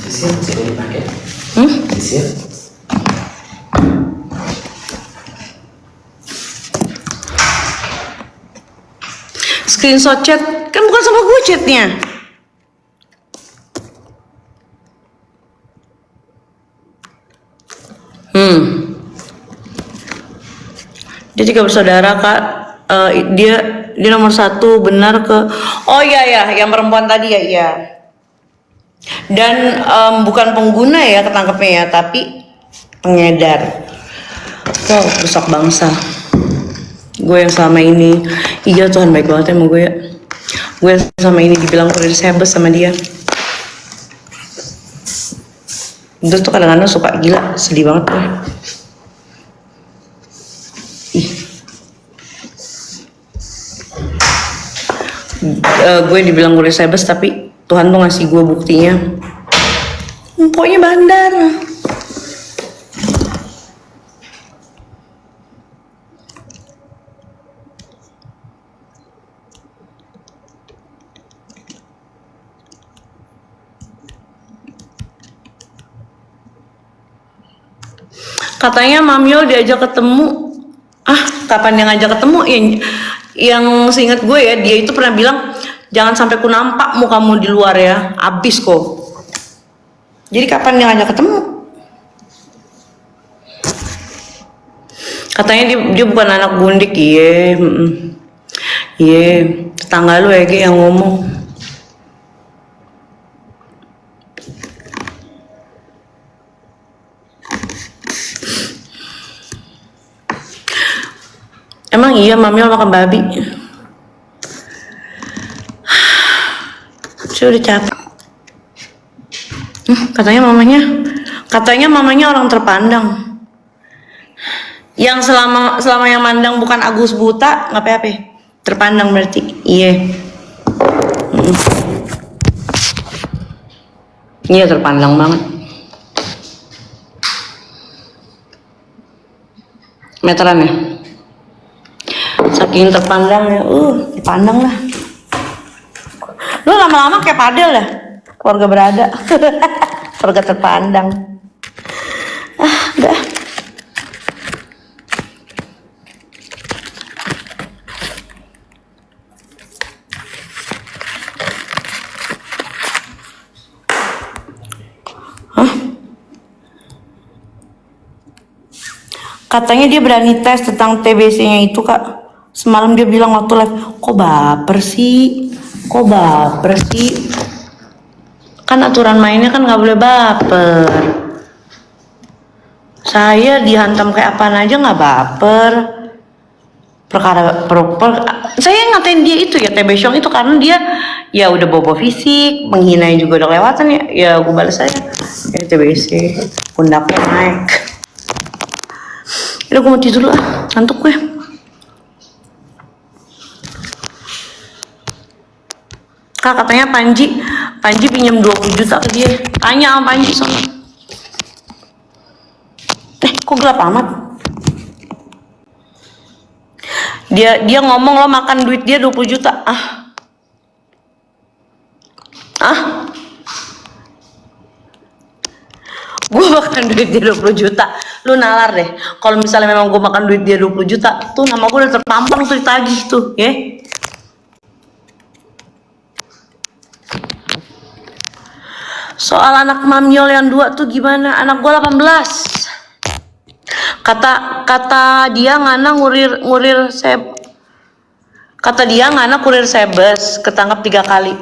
Sisir masih boleh dipakai. Sisir. Screenshot chat kan bukan sama gue chatnya. Dia 3 bersaudara kak. Dia nomor 1 benar ke. Oh iya ya, yang perempuan tadi ya iya. Dan bukan pengguna ya ketangkepnya ya, tapi pengedar. Wow, rusak bangsa. Gue yang selama ini, iya Tuhan baik banget sama gue ya. Gue selama ini dibilang kurir sebes sama dia. Terus tuh kadang-kadang suka gila, sedih banget gue. Gue dibilang kurir sebes tapi Tuhan tuh ngasih gue buktinya. Pokoknya bandar. Katanya Mamyo diajak ketemu. Kapan dia ngajak ketemu? Yang seingat gue ya, dia itu pernah bilang jangan sampai ku nampak mukamu di luar ya, abis kok. Jadi kapan dia ngajak ketemu? Katanya dia bukan anak gundik, iya, tetangga lu ya yang ngomong. Emang iya Mamyo makan babi? Saya udah capek. Katanya mamanya orang terpandang. Yang selama yang mandang bukan Agus Buta nggak apa-apa. Terpandang berarti. Iya. Iya terpandang banget. Meteran ya. Saking terpandangnya, dipandang lah. Lu lama-lama kayak Padel ya, keluarga berada, keluarga terpandang. Udah. Katanya dia berani tes tentang TBC-nya itu kak. Semalam dia bilang waktu live, kok baper sih? Kan aturan mainnya kan nggak boleh baper. Saya dihantam kayak apaan aja nggak baper. Saya ngatain dia itu ya TB Syong itu karena dia ya udah bobo fisik, menghina juga udah kelewatan ya. Ya gue balas aja. Ya TBC, pundaknya naik. Udah gue mau tidur lah, ngantuk gue. Kak katanya Panji pinjam 20 juta ke dia. Tanya sama Panji soalnya. Kok gelap amat? Dia ngomong lo makan duit dia 20 juta. Gue makan duit dia 20 juta. Lu nalar deh. Kalau misalnya memang gue makan duit dia 20 juta, tuh nama gue udah terpampang tuh ditagih tuh, ya. Soal anak Mamyol yang 2 tuh gimana? Anak gue 18. Kata dia ngana ngurir kurir sebes, ketangkap 3 kali.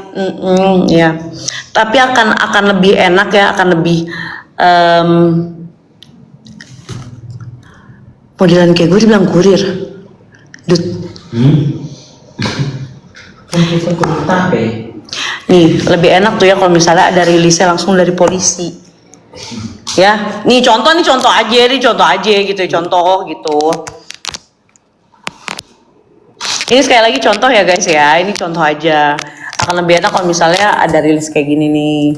Ya. Tapi akan lebih enak ya, akan lebih modelan kayak gue dibilang kurir. Dut. Kan kita kurir tape. Nih, lebih enak tuh ya kalau misalnya ada rilisnya langsung dari polisi. Ya, nih contoh aja gitu, contoh gitu. Ini sekali lagi contoh ya guys ya, ini contoh aja. Akan lebih enak kalau misalnya ada rilis kayak gini nih.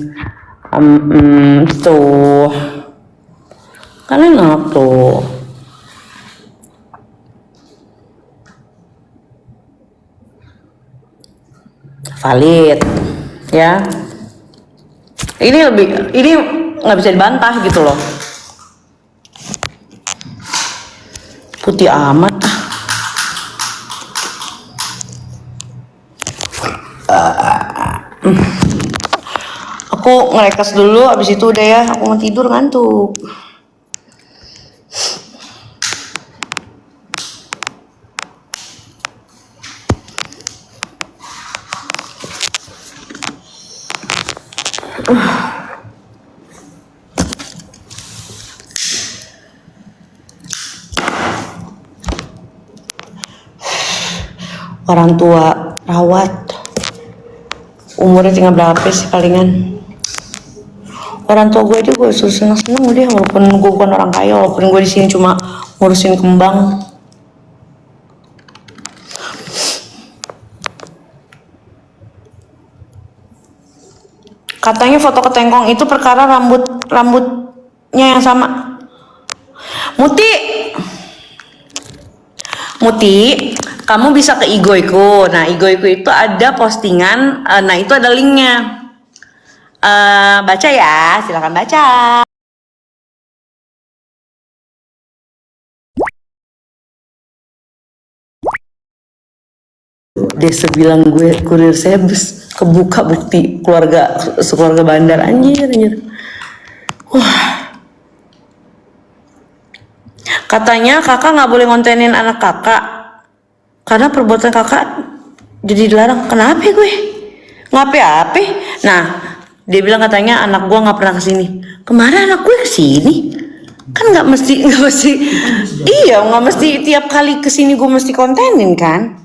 Tuh. Kan enak tuh. Valid. Ya. Ini nggak bisa dibantah gitu loh. Putih amat. Aku ngerekas dulu, abis itu udah ya, aku mau tidur ngantuk. Orang tua rawat, umurnya tinggal berapa sih palingan. Orang tua gue aja gue suruh seneng-seneng udah, walaupun gue bukan orang kaya, walaupun gue di sini cuma ngurusin kembang. Katanya foto ketengkong itu perkara rambutnya yang sama. Muti, kamu bisa ke Igoiku. Nah, Igoiku itu ada postingan, nah itu ada linknya. Baca ya, silakan baca. Desa bilang gue kurir sebes, kebuka bukti sekeluarga bandar, anjir. Wah. Katanya kakak nggak boleh ngontenin anak kakak karena perbuatan kakak jadi dilarang. Kenapa gue? Ngapain? Nah, dia bilang katanya anak gue nggak pernah kesini. Kemarin anak gue kesini. Kan nggak mesti. Iya, nggak mesti tiap kali kesini gue mesti kontenin kan.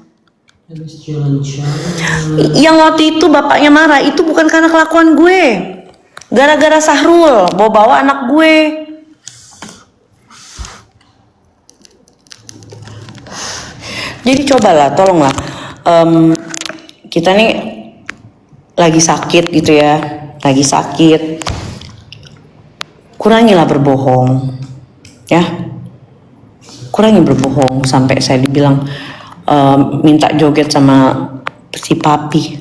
Yang waktu itu bapaknya marah itu bukan karena kelakuan gue, gara-gara Sahrul bawa anak gue. Jadi cobalah, tolonglah, kita nih lagi sakit gitu ya, kurangilah berbohong ya, kurangi berbohong. Sampai saya dibilang minta joget sama si papi.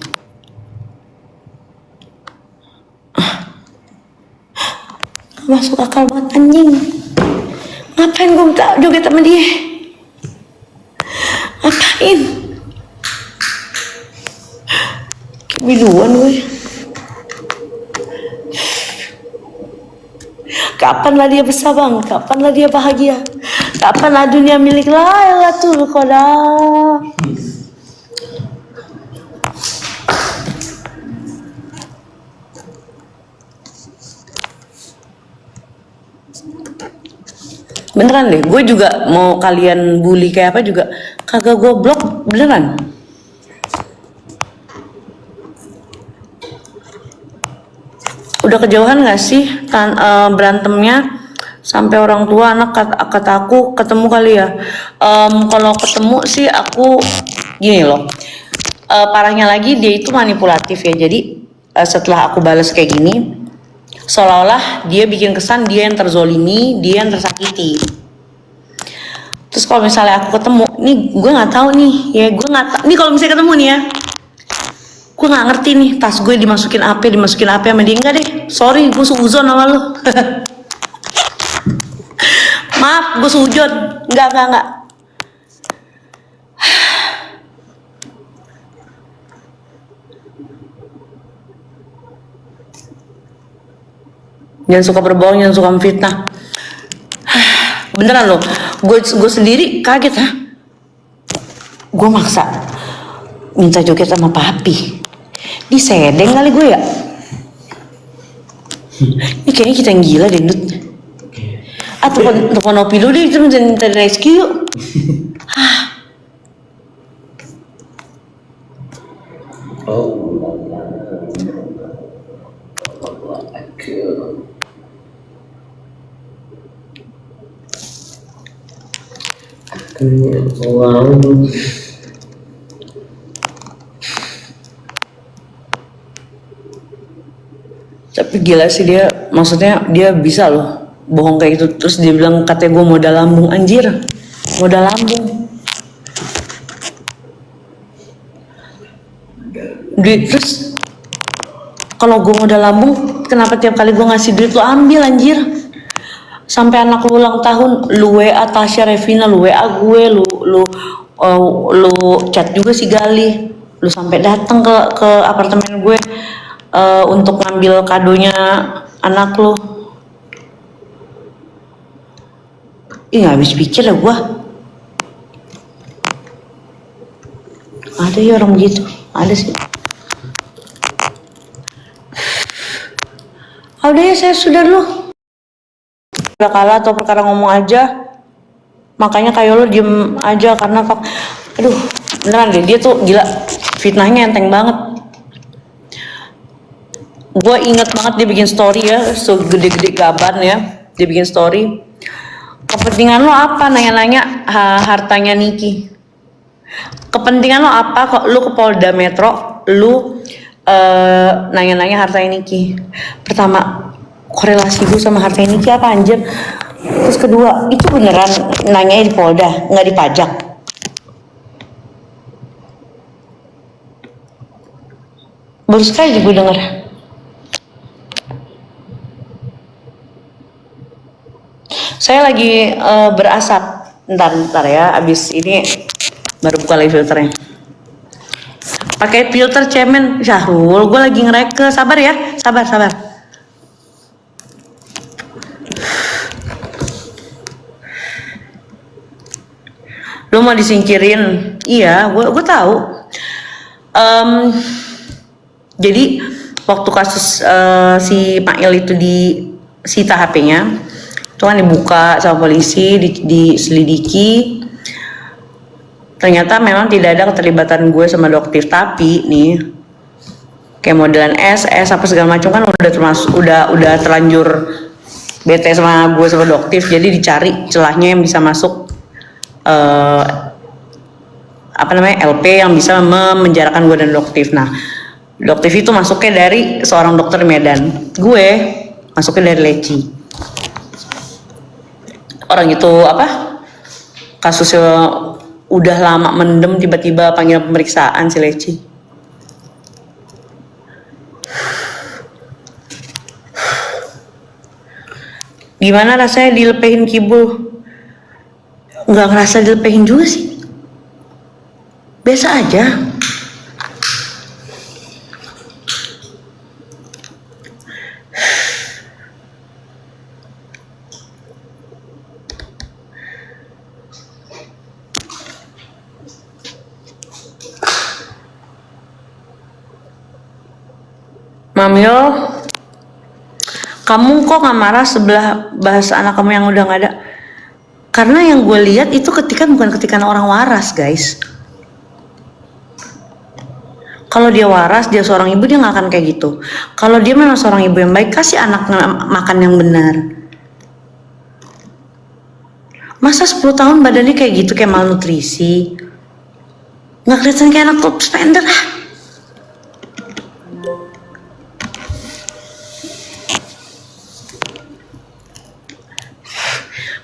Masuk akal banget anjing. Ngapain gue minta joget sama dia? Ngapain? Kebiduan gue. Kapanlah dia besar bang? Kapanlah dia bahagia? Kapanlah dunia milik Lailatul Qadar? Beneran deh, gue juga mau kalian bully kayak apa juga kagak gue blok, beneran. Udah kejauhan gak sih berantemnya sampai orang tua anak kata aku ketemu kali ya. Kalau ketemu sih aku gini loh, parahnya lagi dia itu manipulatif ya. Jadi setelah aku balas kayak gini, seolah-olah dia bikin kesan dia yang terzolimi, dia yang tersakiti. Terus kalau misalnya aku ketemu, nih gue nggak tahu nih, ya gue nggak tahu. Nih kalau misalnya ketemu nih ya, gue nggak ngerti nih tas gue dimasukin apa sama dia. Enggak deh, sorry gue seuzon sama lo. Maaf gue seujon, enggak. Jangan suka berbohong, jangan suka memfitnah. Beneran loh, gue sendiri kaget ha. Gue maksa minta joget sama papi, disedeng kali gue ya. Ini kayaknya kita yang gila deh Dut. Telepon Opi dulu deh, kita minta rescue yuk. Wow. Tapi gila sih dia, maksudnya dia bisa loh bohong kayak gitu. Terus dia bilang katanya gue modal lambung, anjir, modal lambung. Terus kalau gue modal lambung kenapa tiap kali gue ngasih duit lu ambil anjir. Sampai anak lu ulang tahun, lu WA Tasya Revina, lu WA gue, lu chat juga si Gali, lu sampai datang ke apartemen gue untuk ngambil kadonya anak lu. Ih, nggak habis pikir ya gue. Ada ya orang gitu, ada sih. Udah ya, saya sudah dulu. Udah kalah atau perkara ngomong aja. Makanya kayak lo diem aja karena aduh, beneran deh, dia tuh gila, fitnahnya enteng banget. Gue inget banget dia bikin story ya, so gede-gede gaban ya, dia bikin story. Kepentingan lo apa nanya-nanya hartanya Niki? Kepentingan lo apa kok lu ke Polda Metro, lu nanya-nanya hartanya Niki? Pertama, korelasi gue sama hartanya Niki apa anjir? Terus kedua, itu beneran nanya di Polda, nggak dipajak? Baru sekali gue denger. Saya lagi berasap, ntar ya, abis ini baru buka lagi filternya. Pakai filter cemen, Syahrul, gue lagi ngereke, sabar ya, sabar. Lu mau disingkirin? Iya, gue tahu. Jadi waktu kasus si Mail itu disita HP-nya, itu kan dibuka sama polisi, diselidiki. Ternyata memang tidak ada keterlibatan gue sama Doktif, tapi nih kayak modelan SS apa segala macam kan udah terlanjur bete sama gue sama Doktif, jadi dicari celahnya yang bisa masuk LP yang bisa memenjarakan gue dan Doktif. Nah, Doktif itu masuknya dari seorang dokter Medan, gue masuknya dari Leci. Orang itu kasusnya udah lama mendem, tiba-tiba panggil pemeriksaan si Leci. Gimana rasanya dilepehin Kibul? Nggak ngerasa dilepehin juga sih, biasa aja. Mamyo, kamu kok nggak marah sebelah bahasa anak kamu yang udah nggak ada? Karena yang gue lihat itu bukan ketikan orang waras, guys. Kalau dia waras, dia seorang ibu, dia nggak akan kayak gitu. Kalau dia memang seorang ibu yang baik, kasih anaknya makan yang benar. Masa 10 tahun badannya kayak gitu, kayak malnutrisi? Nggak kelihatan kayak anak top spender ah.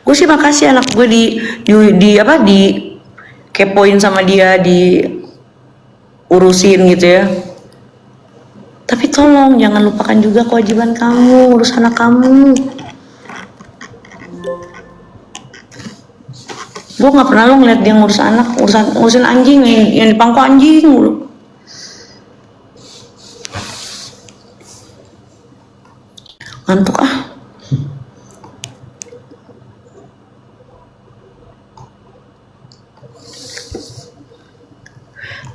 Gue sih makasih anak gue di kepoin sama dia, di urusin gitu ya. Tapi tolong jangan lupakan juga kewajiban kamu urus anak kamu. Gue nggak pernah lo ngeliat dia ngurus anak, ngurusin anjing yang dipangku anjing mulu. Ngantuk ah.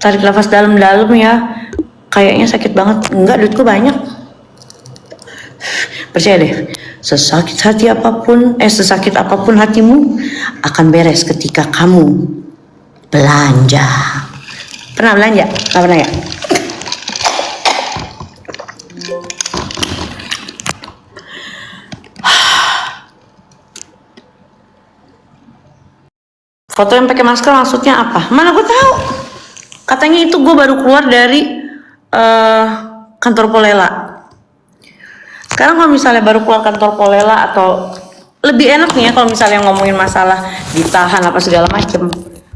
Tarik nafas dalam-dalam ya. Kayaknya sakit banget. Enggak, duitku banyak. Percaya deh, sesakit apapun hatimu akan beres ketika kamu belanja. Pernah belanja? Nggak pernah ya? Foto yang pakai masker maksudnya apa? Mana gue tahu. Katanya itu gue baru keluar dari kantor Polela. Sekarang kalau misalnya baru keluar kantor Polela, atau lebih enak nih ya kalau misalnya ngomongin masalah ditahan apa segala macem,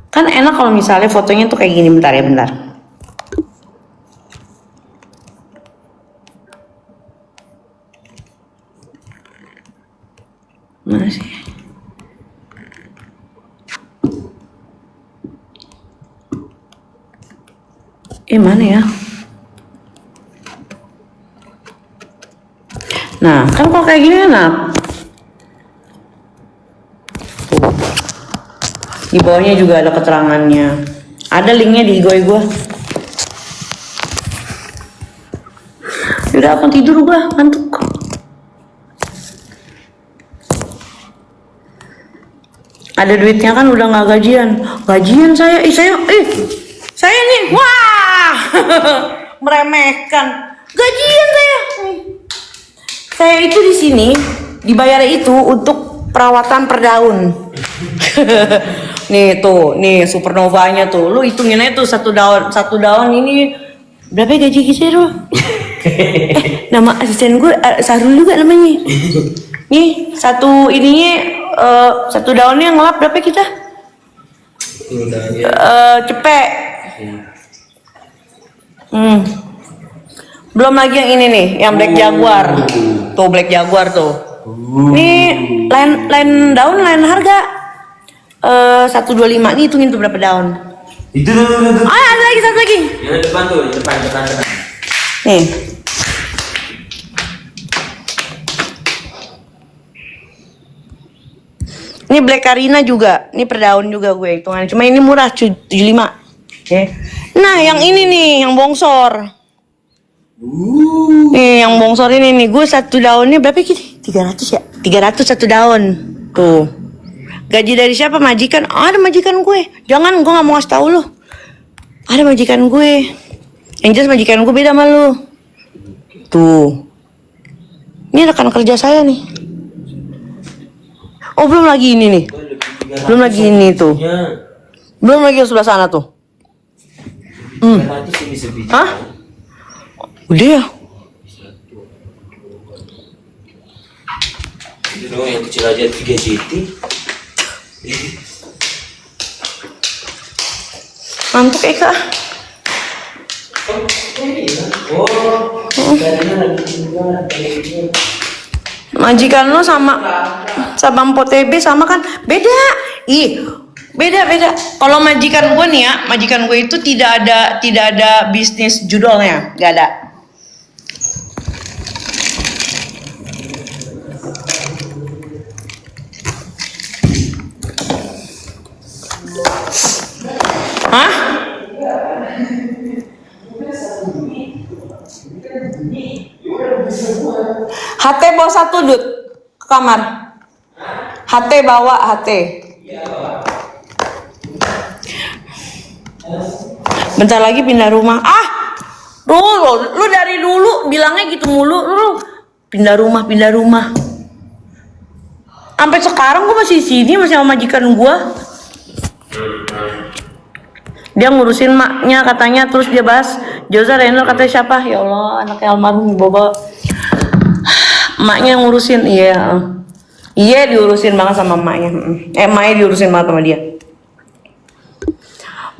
kan enak kalau misalnya fotonya tuh kayak gini. Bentar. Mana sih? Mana ya? Nah, kan kalau kayak gini enak. Tuh. Di bawahnya juga ada keterangannya. Ada linknya di gue. Udah aku tidur gua, ngantuk. Ada duitnya kan udah nggak gajian. Gajian saya nih, wah, meremehkan. Gajian saya. Saya itu di sini dibayar itu untuk perawatan per daun. Nih tuh, nih supernovanya tuh. Lu hitungin aja tuh satu daun ini berapa gaji kita tuh? Nama asisten gue Sarul juga namanya. Nih satu satu daunnya ngelap berapa kita? Cepet. Belum lagi yang ini nih, yang Black Jaguar. Tuh Black Jaguar tuh. Nih lain daun lain harga. 125 nih, hitungin tuh berapa daun. Itu. Ada lagi satu lagi. Yang depan tuh, depan. Nih. Ini Black Carina juga. Ini per daun juga gue hitungannya. Cuma ini murah 75. Oke. Nah, yang ini nih, yang bongsor. Nih, yang bongsor ini nih, gue satu daunnya berapa gitu? 300 ya? 300 satu daun. Tuh. Gaji dari siapa? Majikan. Ada majikan gue. Jangan, gue gak mau kasih tahu lo. Ada majikan gue. Yang jelas majikan gue beda sama lo. Tuh. Ini rekan kerja saya nih. Oh, belum lagi ini nih. Belum lagi ini tuh. Belum lagi yang sebelah sana tuh. Hah? Udah ya? Itu dong yang kecil aja 3 JT. Ngantuk Eka. Majikan lo sama Mpok TB sama kan? Beda. Beda. Kalau majikan gue nih ya, majikan gue itu tidak ada bisnis judulnya, nggak ada. Hah? HT bawa satu Dut ke kamar. HT bawa HT. Bentar lagi pindah rumah. Lu dari dulu bilangnya gitu mulu. Lu pindah rumah. Sampai sekarang gue masih sini, masih sama majikan gue. Dia ngurusin maknya katanya, terus dia bahas Joza Renal katanya siapa? Ya Allah, anaknya almarhum Bobo. Maknya yang ngurusin, iya diurusin banget sama maknya. Maknya diurusin banget sama dia.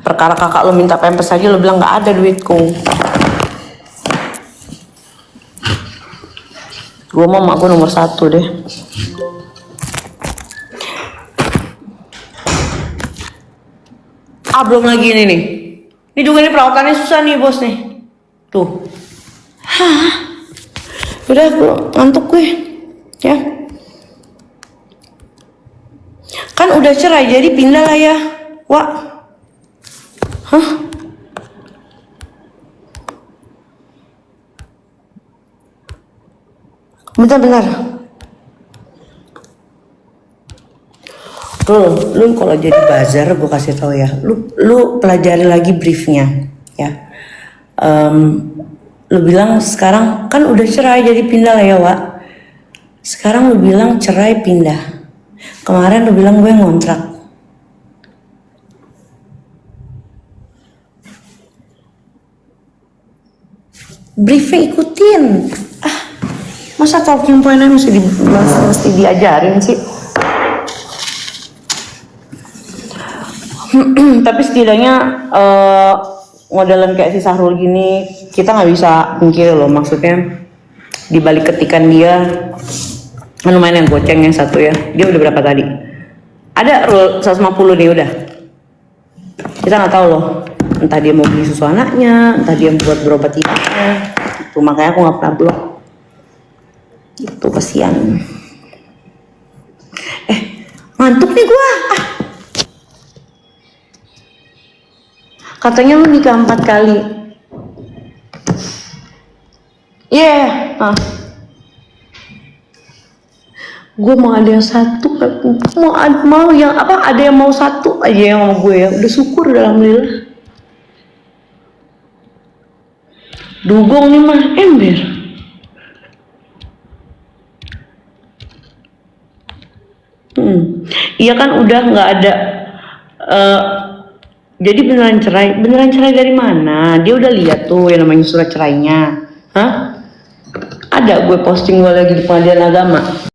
Perkara kakak lo minta pempes aja lo bilang nggak ada duitku. Gue mau mak gue nomor 1 deh. Belum lagi ini nih. Ini juga nih perawatannya susah nih bos nih. Tuh. Udah gue ngantuk gue. Ya. Kan udah cerai jadi pindah lah ya. Wah. Bentar. Lu kalau jadi buzzer gue kasih tahu ya, lu pelajari lagi briefnya ya. Lu bilang sekarang kan udah cerai jadi pindah lah ya Wak. Sekarang lu bilang cerai pindah. Kemarin lu bilang gue ngontrak. Briefing ikutin. Masa talking point-nya mesti diajarin sih. Tapi setidaknya modelan kayak si Sahrul gini kita nggak bisa mungkin loh, maksudnya dibalik ketikan dia Kan lumayan yang goceng yang satu ya. Dia udah berapa tadi? Ada rule 150 nih udah. Kita nggak tahu loh. Entah dia mau beli susu anaknya, entah dia buat berobat ibunya. Itu makanya aku nggak pernah blok. Itu kasihan. Ngantuk nih gua. Katanya lu nikah 4 kali. Iya. Gue mau ada yang satu, mau yang apa? Ada yang mau satu aja yang sama gue ya. Udah syukur alhamdulillah. Dugong nih mah ember. Iya kan udah nggak ada. Jadi beneran cerai dari mana? Dia udah lihat tuh yang namanya surat cerainya. Hah? Ada gue posting gue lagi di pengadilan agama.